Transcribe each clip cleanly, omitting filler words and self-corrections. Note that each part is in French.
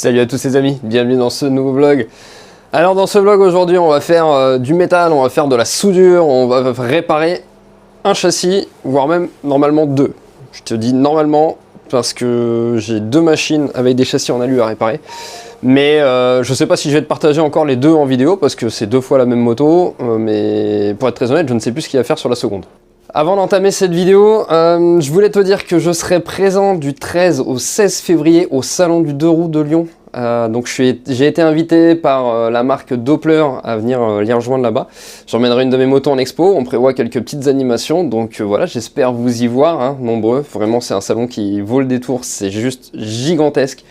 Salut à tous les amis, bienvenue dans ce nouveau vlog. Alors dans ce vlog aujourd'hui on va faire du métal, on va faire de la soudure, on va réparer un châssis, voire même normalement deux. Je te dis normalement parce que j'ai deux machines avec des châssis en alu à réparer. Mais je sais pas si je vais te partager encore les deux en vidéo parce que c'est deux fois la même moto, mais pour être très honnête je ne sais plus ce qu'il y a à faire sur la seconde. Avant d'entamer cette vidéo, je voulais te dire que je serai présent du 13 au 16 février au salon du 2 roues de Lyon. Donc j'ai été invité par la marque Doppler à venir les rejoindre là-bas. J'emmènerai une de mes motos en expo, on prévoit quelques petites animations, donc voilà, j'espère vous y voir, hein, nombreux. Vraiment c'est un salon qui vaut le détour, c'est juste gigantesque.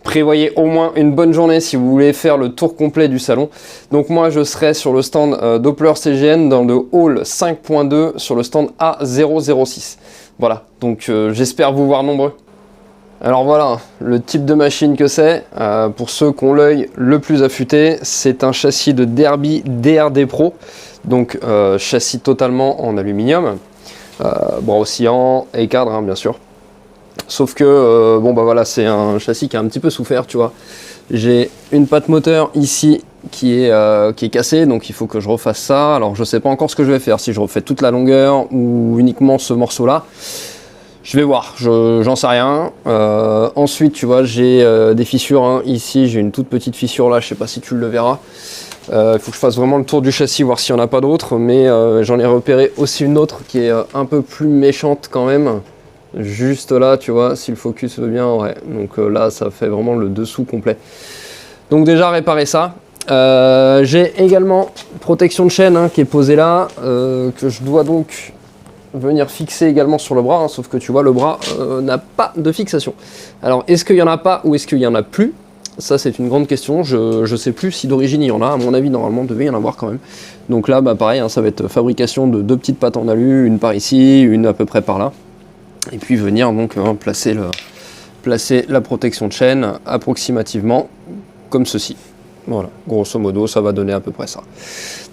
Prévoyez au moins une bonne journée si vous voulez faire le tour complet du salon. Donc moi je serai sur le stand Doppler CGN dans le hall 5.2 sur le stand A006. Voilà, donc j'espère vous voir nombreux. Alors voilà, le type de machine que c'est, pour ceux qui ont l'œil le plus affûté, c'est un châssis de Derby DRD Pro, donc châssis totalement en aluminium, bras oscillant et cadre hein, bien sûr. Sauf que, bon bah voilà, c'est un châssis qui a un petit peu souffert, tu vois. J'ai une patte moteur ici qui est cassée, donc il faut que je refasse ça. Alors je sais pas encore ce que je vais faire, si je refais toute la longueur ou uniquement ce morceau-là. Je vais voir, j'en sais rien. Ensuite, tu vois, j'ai des fissures. Hein. Ici, j'ai une toute petite fissure là, je sais pas si tu le verras. Il faut que je fasse vraiment le tour du châssis, voir s'il n'y en a pas d'autres. Mais j'en ai repéré aussi une autre qui est un peu plus méchante quand même. Juste là, tu vois, si le focus veut bien, ouais. Donc là, ça fait vraiment le dessous complet. Donc déjà, réparer ça. J'ai également protection de chaîne hein, qui est posée là, que je dois donc venir fixer également sur le bras, hein, sauf que tu vois, le bras n'a pas de fixation. Alors, est-ce qu'il y en a pas ou est-ce qu'il y en a plus? Ça, c'est une grande question. Je sais plus si d'origine il y en a. À mon avis, normalement, il devait y en avoir quand même. Donc là, bah, pareil, hein, ça va être fabrication de deux petites pattes en alu, une par ici, une à peu près par là. Et puis venir donc placer la protection de chaîne approximativement comme ceci. Voilà, grosso modo, ça va donner à peu près ça.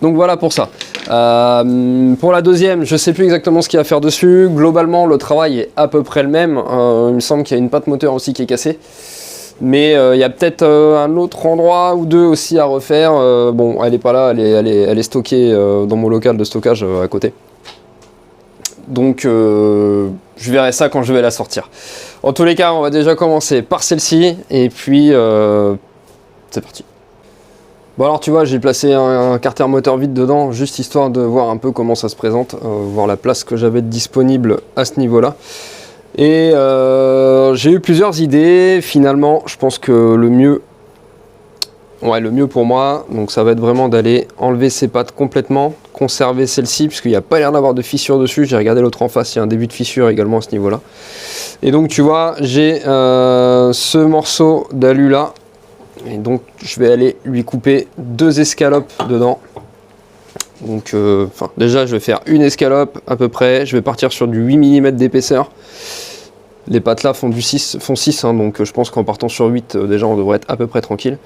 Donc voilà pour ça. Pour la deuxième, je sais plus exactement ce qu'il y a à faire dessus. Globalement, le travail est à peu près le même. Il me semble qu'il y a une patte moteur aussi qui est cassée. Mais il y a peut-être un autre endroit ou deux aussi à refaire. Bon, elle est pas là, elle est stockée dans mon local de stockage à côté. Donc je verrai ça quand je vais la sortir. En tous les cas, on va déjà commencer par celle-ci et puis c'est parti. Bon alors tu vois, j'ai placé un carter moteur vide dedans, juste histoire de voir un peu comment ça se présente, voir la place que j'avais disponible à ce niveau-là. Et j'ai eu plusieurs idées. Finalement, je pense que le mieux pour moi, donc ça va être vraiment d'aller enlever ces pattes complètement, conserver celle-ci, puisqu'il n'y a pas l'air d'avoir de fissure dessus. J'ai regardé l'autre en face, il y a un début de fissure également à ce niveau-là. Et donc tu vois, j'ai ce morceau d'alu là, et donc je vais aller lui couper deux escalopes dedans. Donc déjà je vais faire une escalope à peu près, je vais partir sur du 8 mm d'épaisseur. Les pattes là font 6 hein, donc je pense qu'en partant sur 8 déjà on devrait être à peu près tranquille.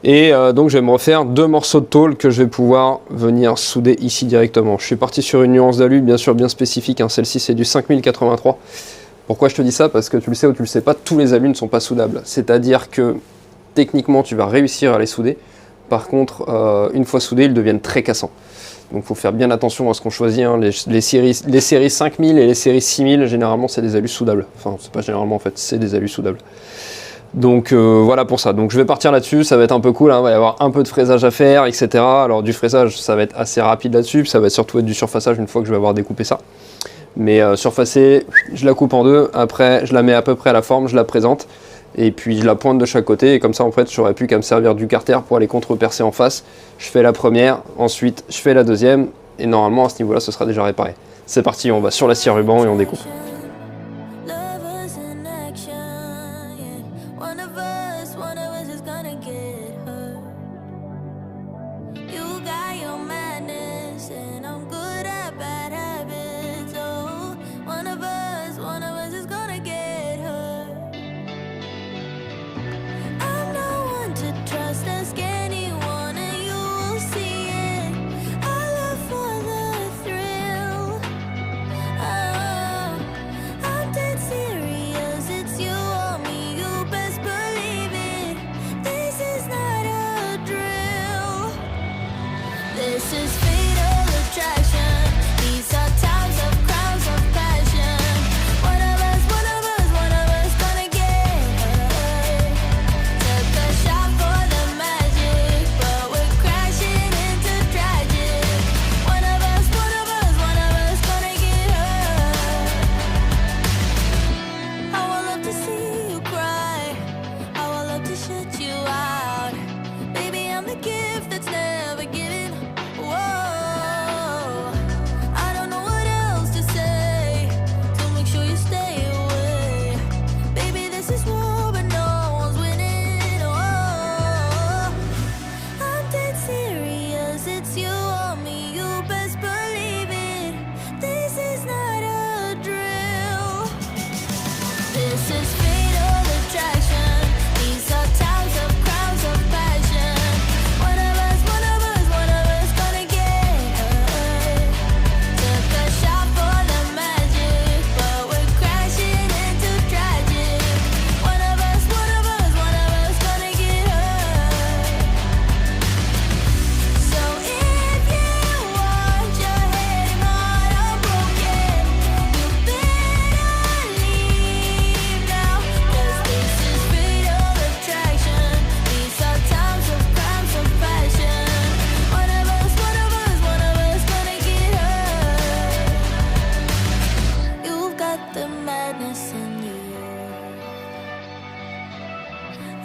Et donc je vais me refaire deux morceaux de tôle que je vais pouvoir venir souder ici directement. Je suis parti sur une nuance d'alu bien sûr bien spécifique, hein. Celle-ci c'est du 5083. Pourquoi je te dis ça? Parce que tu le sais ou tu le sais pas, tous les alus ne sont pas soudables. C'est-à-dire que techniquement tu vas réussir à les souder. Par contre une fois soudés ils deviennent très cassants. Donc il faut faire bien attention à ce qu'on choisit, hein. Les séries 5000 et les séries 6000, généralement c'est des alus soudables. Enfin c'est pas généralement en fait, c'est des alus soudables. Donc voilà pour ça. Donc je vais partir là-dessus, ça va être un peu cool, hein. Il va y avoir un peu de fraisage à faire, etc. Alors du fraisage ça va être assez rapide là-dessus, ça va surtout être du surfaçage une fois que je vais avoir découpé ça. Mais surfacer, je la coupe en deux, après je la mets à peu près à la forme, je la présente. Et puis je la pointe de chaque côté et comme ça en fait j'aurais plus qu'à me servir du carter pour aller contre-percer en face. Je fais la première, ensuite je fais la deuxième et normalement à ce niveau là ce sera déjà réparé. C'est parti, on va sur la scie ruban et on découpe.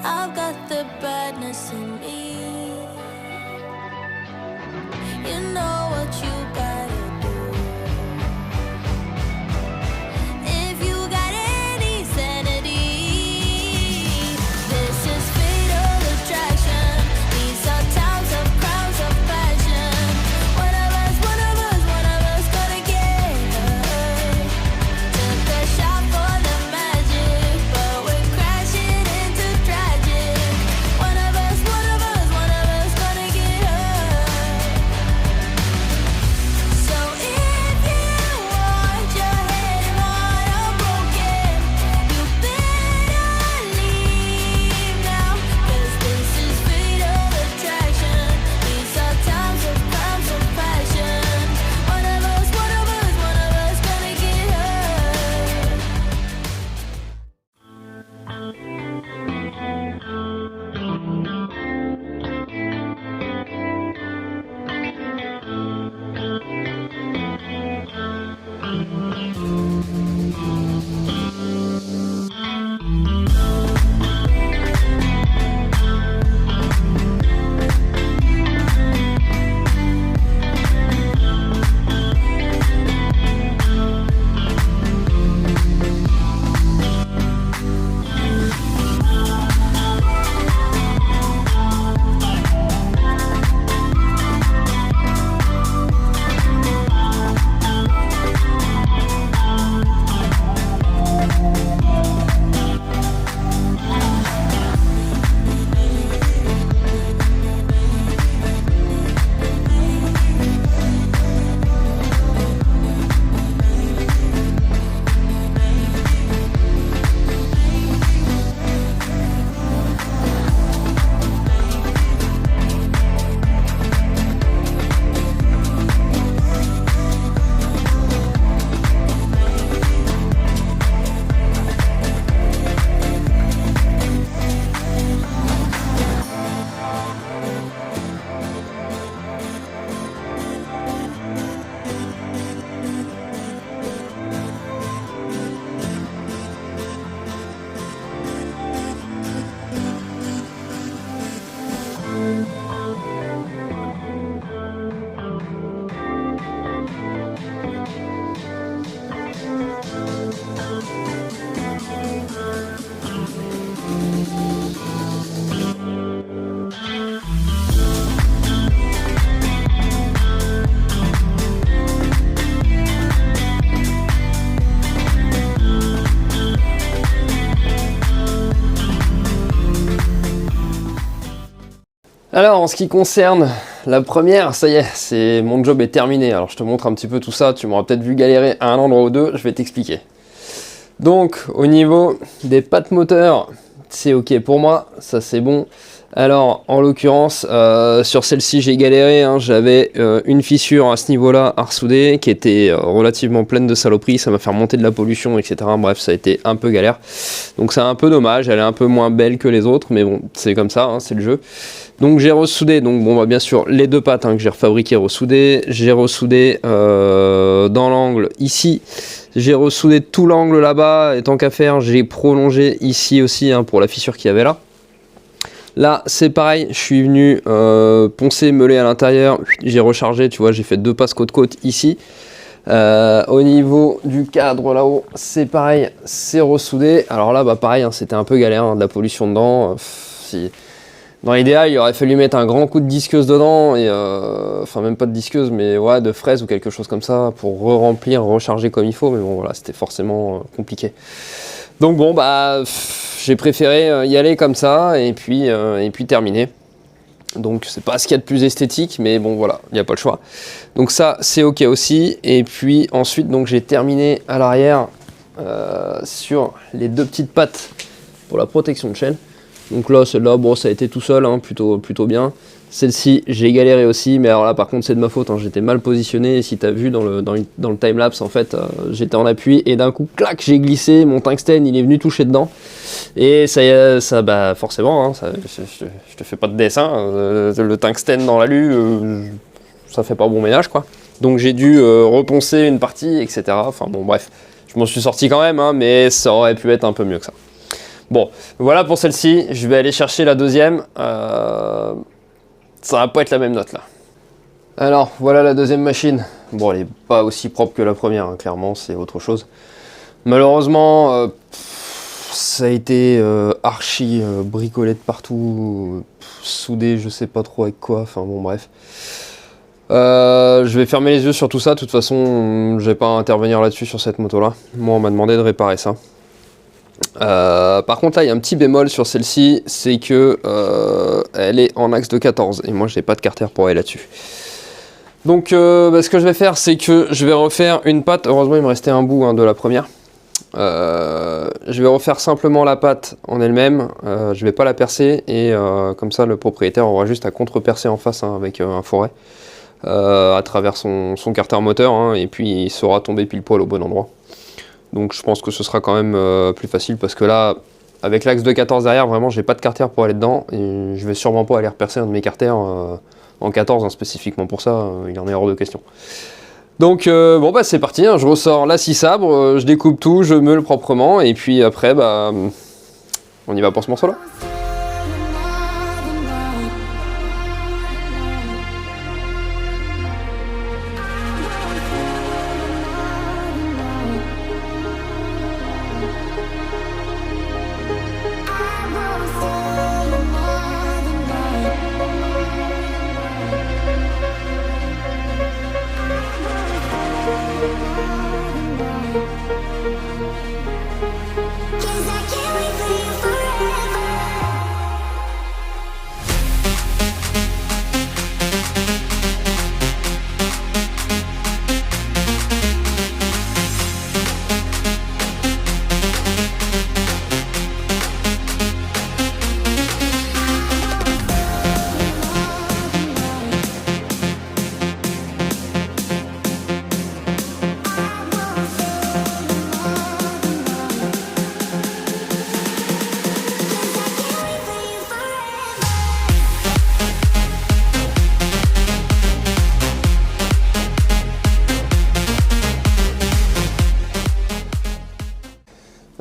I've got the badness in me. You know what you gotta do. If you got any sanity, this is fatal attraction. These are times of crowds of passion. One of us gonna get hurt. Took a shot for the magic, but we're crashing into tragic. One of us gonna get hurt. So if you want your head and heart unbroken, you better leave now, 'cause this is fatal attraction. These are times of crimes of passion. One of us gonna get hurt. Alors en ce qui concerne la première, ça y est, mon job est terminé. Alors je te montre un petit peu tout ça, tu m'auras peut-être vu galérer à un endroit ou deux, je vais t'expliquer. Donc au niveau des pattes moteurs, c'est ok pour moi, ça c'est bon. Alors en l'occurrence, sur celle-ci j'ai galéré, hein, j'avais une fissure à ce niveau-là à ressouder qui était relativement pleine de saloperies, ça m'a fait remonter de la pollution, etc. Bref, ça a été un peu galère. Donc c'est un peu dommage, elle est un peu moins belle que les autres, mais bon, c'est comme ça, hein, c'est le jeu. Donc j'ai ressoudé, donc bon bah bien sûr les deux pattes hein, que j'ai refabriquées ressoudées, j'ai ressoudé dans l'angle ici, j'ai ressoudé tout l'angle là-bas, et tant qu'à faire j'ai prolongé ici aussi hein, pour la fissure qu'il y avait là. Là c'est pareil, je suis venu poncer, meuler à l'intérieur, j'ai rechargé, tu vois, j'ai fait deux passes côte-côte ici. Au niveau du cadre là-haut, c'est pareil, c'est ressoudé. Alors là, bah pareil, hein, c'était un peu galère, hein, de la pollution dedans. Dans l'idéal, il aurait fallu mettre un grand coup de disqueuse dedans, et enfin même pas de disqueuse, mais ouais, de fraise ou quelque chose comme ça, pour re-remplir, recharger comme il faut. Mais bon, voilà, c'était forcément compliqué. Donc bon, bah j'ai préféré y aller comme ça, et puis terminer. Donc c'est pas ce qu'il y a de plus esthétique, mais bon voilà, il n'y a pas le choix. Donc ça c'est ok aussi. Et puis ensuite donc j'ai terminé à l'arrière sur les deux petites pattes pour la protection de chaîne. Donc là celle-là bon ça a été tout seul, hein, plutôt bien. Celle-ci j'ai galéré aussi, mais alors là par contre c'est de ma faute, hein, j'étais mal positionné. Et si tu as vu dans le timelapse en fait, j'étais en appui et d'un coup clac j'ai glissé, mon tungstène il est venu toucher dedans. Et ça bah forcément, hein, je te fais pas de dessin, le tungstène dans l'alu, ça fait pas bon ménage quoi. Donc j'ai dû reponcer une partie, etc. Enfin bon bref, je m'en suis sorti quand même, hein, mais ça aurait pu être un peu mieux que ça. Bon, voilà pour celle-ci. Je vais aller chercher la deuxième. Ça va pas être la même note là. Alors, voilà la deuxième machine. Bon, elle est pas aussi propre que la première, hein, clairement, c'est autre chose. Malheureusement, ça a été archi bricolé de partout, soudé, je sais pas trop avec quoi, enfin bon, bref. Je vais fermer les yeux sur tout ça, de toute façon, je vais pas intervenir là-dessus sur cette moto-là. Moi, on m'a demandé de réparer ça. Par contre, là, il y a un petit bémol sur celle-ci, c'est que elle est en axe de 14, et moi, j'ai pas de carter pour aller là-dessus. Donc, ce que je vais faire, c'est que je vais refaire une patte. Heureusement, il me restait un bout de la première. Je vais refaire simplement la patte en elle-même. Je vais pas la percer et comme ça, le propriétaire aura juste à contre-percer en face avec un foret à travers son carter moteur, hein, et puis il saura tomber pile poil au bon endroit. Donc, je pense que ce sera quand même plus facile parce que là, avec l'axe de 14 derrière, vraiment, j'ai pas de carter pour aller dedans et je vais sûrement pas aller repercer un de mes carters. En 14 hein, spécifiquement pour ça, il en est hors de question. Donc bon bah c'est parti, hein, je ressors la scie sabre, je découpe tout, je meule proprement et puis après bah on y va pour ce morceau là.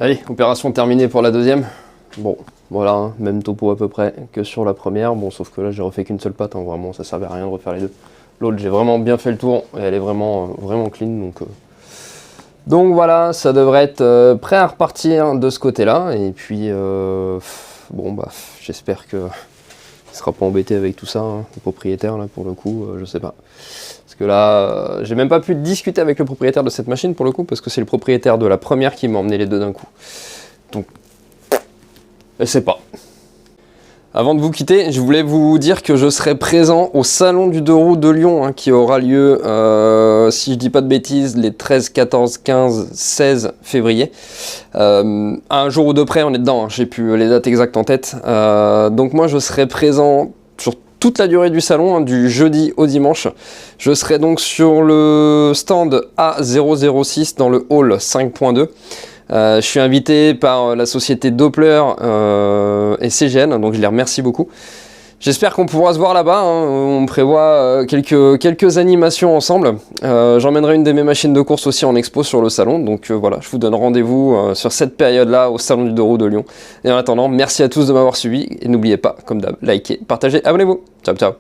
Allez, opération terminée pour la deuxième. Bon, voilà, hein, même topo à peu près que sur la première. Bon, sauf que là, j'ai refait qu'une seule patte. Hein, vraiment, ça servait à rien de refaire les deux. L'autre, j'ai vraiment bien fait le tour et elle est vraiment clean. Donc voilà, ça devrait être prêt à repartir de ce côté-là. Et puis, bon, bah, j'espère qu'il ne sera pas embêté avec tout ça, hein, le propriétaire, là, pour le coup, je sais pas. Parce que là, j'ai même pas pu discuter avec le propriétaire de cette machine pour le coup, parce que c'est le propriétaire de la première qui m'a emmené les deux d'un coup. Donc, je sais pas. Avant de vous quitter, je voulais vous dire que je serai présent au Salon du 2 roues de Lyon, hein, qui aura lieu, si je dis pas de bêtises, les 13, 14, 15, 16 février. Un jour ou deux près, on est dedans, hein, j'ai plus les dates exactes en tête. Donc moi, je serai présent sur toute la durée du salon, hein, du jeudi au dimanche. Je serai donc sur le stand A006 dans le hall 5.2. Je suis invité par la société Doppler et CGN, donc je les remercie beaucoup. J'espère qu'on pourra se voir là-bas, hein. On prévoit quelques animations ensemble. J'emmènerai une de mes machines de course aussi en expo sur le salon, donc voilà, je vous donne rendez-vous sur cette période-là au Salon du 2 roues de Lyon. Et en attendant, merci à tous de m'avoir suivi, et n'oubliez pas, comme d'hab, likez, partagez, abonnez-vous. Ciao, ciao.